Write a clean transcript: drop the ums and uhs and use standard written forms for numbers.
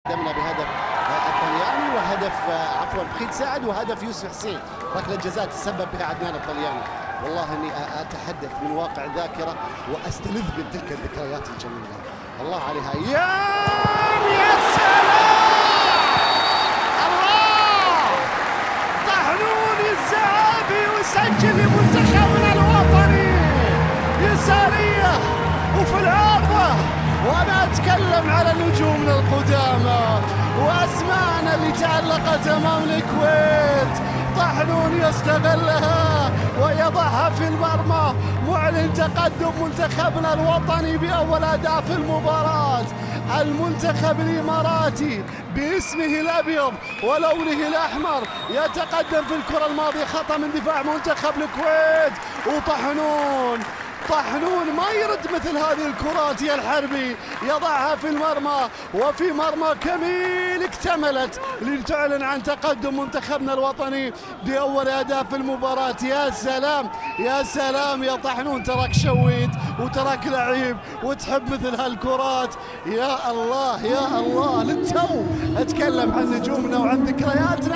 قدمنا بهدف الطلياني وهدف عفوا بخيت سعد وهدف يوسف حسين، ركله جزاء تسبب بها عدنان الطلياني. والله اني اتحدث من واقع ذاكره واستلذ من تلك الذكريات الجميله. الله عليها يا سلام! الله! طحنون الزعابي ويسجل لمنتخبنا الوطني يساريه وفي العارضه. وانا اتكلم على نجومنا القدامى واسماءنا اللي تعلقت امام الكويت. طحنون يستغلها ويضعها في المرمى، معلن تقدم منتخبنا الوطني باول اداء في المباراه. المنتخب الاماراتي باسمه الابيض ولونه الاحمر يتقدم في الكره الماضيه، خطا من دفاع منتخب الكويت. طحنون ما يرد مثل هذه الكرات يا الحربي، يضعها في المرمى وفي مرمى كميل اكتملت لتعلن عن تقدم منتخبنا الوطني بأول أداء في المباراة. يا سلام يا سلام يا طحنون، تراك شويت وتراك لعيب وتحب مثل هالكرات. يا الله يا الله، للتو اتكلم عن نجومنا وعن ذكرياتنا.